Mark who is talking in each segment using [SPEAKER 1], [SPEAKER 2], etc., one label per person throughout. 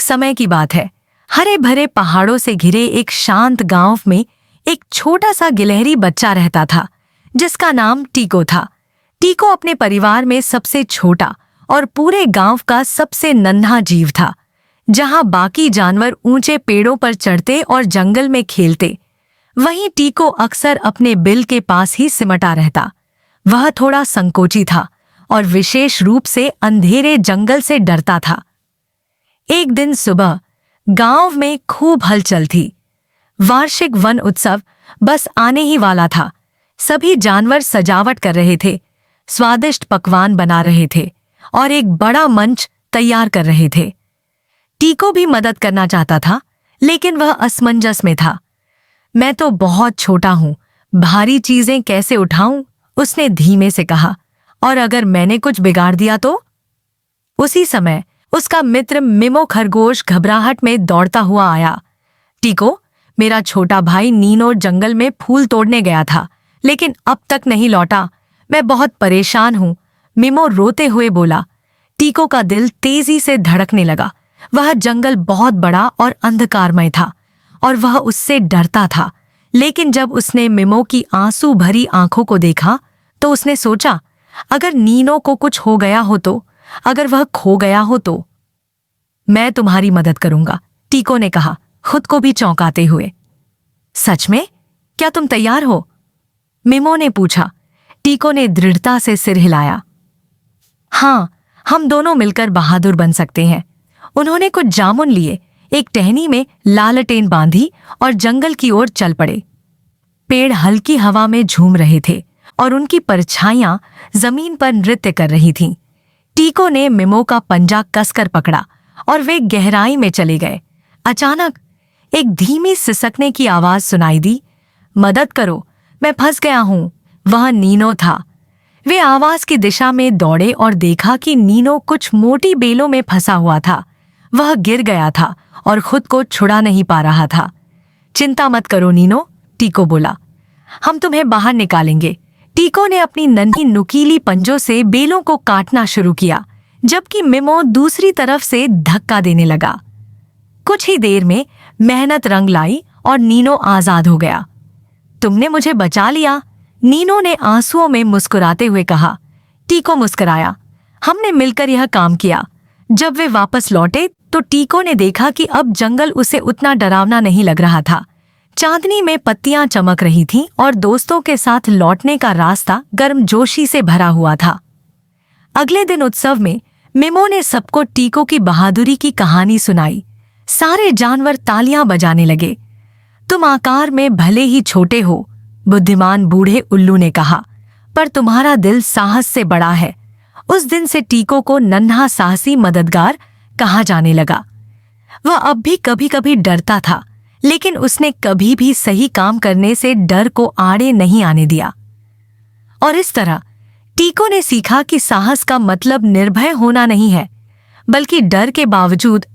[SPEAKER 1] समय की बात है। हरे भरे पहाड़ों से घिरे एक शांत गांव में एक छोटा सा गिलहरी बच्चा रहता था, जिसका नाम टीको था। टीको अपने परिवार में सबसे छोटा और पूरे गांव का सबसे नन्हा जीव था। जहां बाकी जानवर ऊंचे पेड़ों पर चढ़ते और जंगल में खेलते, वहीं टीको अक्सर अपने बिल के पास ही सिमटा रहता। वह थोड़ा संकोची था और विशेष रूप से अंधेरे जंगल से डरता था। एक दिन सुबह गांव में खूब हलचल थी। वार्षिक वन उत्सव बस आने ही वाला था। सभी जानवर सजावट कर रहे थे, स्वादिष्ट पकवान बना रहे थे और एक बड़ा मंच तैयार कर रहे थे। टीको भी मदद करना चाहता था, लेकिन वह असमंजस में था। मैं तो बहुत छोटा हूं, भारी चीजें कैसे उठाऊं? उसने धीमे से कहा। और अगर मैंने कुछ बिगाड़ दिया तो? उसी समय उसका मित्र मिमो खरगोश घबराहट में दौड़ता हुआ आया। टीको, मेरा छोटा भाई नीनो जंगल में फूल तोड़ने गया था, लेकिन अब तक नहीं लौटा। मैं बहुत परेशान हूं, मिमो रोते हुए बोला। टीको का दिल तेजी से धड़कने लगा। वह जंगल बहुत बड़ा और अंधकारमय था और वह उससे डरता था। लेकिन जब उसने मिमो की आंसू भरी आंखों को देखा तो उसने सोचा, अगर नीनो को कुछ हो गया हो तो, अगर वह खो गया हो तो। मैं तुम्हारी मदद करूंगा, टीको ने कहा, खुद को भी चौंकाते हुए। सच में? क्या तुम तैयार हो? मिमो ने पूछा। टीको ने दृढ़ता से सिर हिलाया। हाँ, हम दोनों मिलकर बहादुर बन सकते हैं। उन्होंने कुछ जामुन लिए, एक टहनी में लालटेन बांधी और जंगल की ओर चल पड़े। पेड़ हल्की हवा में झूम रहे थे और उनकी परछाइयां जमीन पर नृत्य कर रही थीं। टीको ने मिमो का पंजा कसकर पकड़ा और वे गहराई में चले गए। अचानक एक धीमी सिसकने की आवाज सुनाई दी। मदद करो, मैं फंस गया हूं। वह नीनो था। वे आवाज की दिशा में दौड़े और देखा कि नीनो कुछ मोटी बेलों में फंसा हुआ था। वह गिर गया था और खुद को छुड़ा नहीं पा रहा था। चिंता मत करो नीनो, टीको बोला, हम तुम्हें बाहर निकालेंगे। टीको ने अपनी नन्ही नुकीली पंजों से बेलों को काटना शुरू किया, जबकि मिमो दूसरी तरफ से धक्का देने लगा। कुछ ही देर में मेहनत रंग लाई और नीनो आजाद हो गया। तुमने मुझे बचा लिया, नीनो ने आंसुओं में मुस्कुराते हुए कहा। टीको मुस्कुराया। हमने मिलकर यह काम किया। जब वे वापस लौटे तो टीको ने देखा कि अब जंगल उसे उतना डरावना नहीं लग रहा था। चांदनी में पत्तियां चमक रही थीं और दोस्तों के साथ लौटने का रास्ता गर्मजोशी से भरा हुआ था। अगले दिन उत्सव में मिमो ने सबको टीको की बहादुरी की कहानी सुनाई। सारे जानवर तालियां बजाने लगे। तुम आकार में भले ही छोटे हो, बुद्धिमान बूढ़े उल्लू ने कहा, पर तुम्हारा दिल साहस से बड़ा है। उस दिन से टीको को नन्हा साहसी मददगार कहा जाने लगा। वह अब भी कभी कभी डरता था, लेकिन उसने कभी भी सही काम करने से डर को आड़े नहीं आने दिया। और इस तरह टीको ने सीखा कि साहस का मतलब निर्भय होना नहीं है, बल्कि डर के बावजूद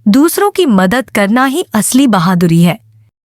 [SPEAKER 1] दूसरों की मदद करना ही असली बहादुरी है।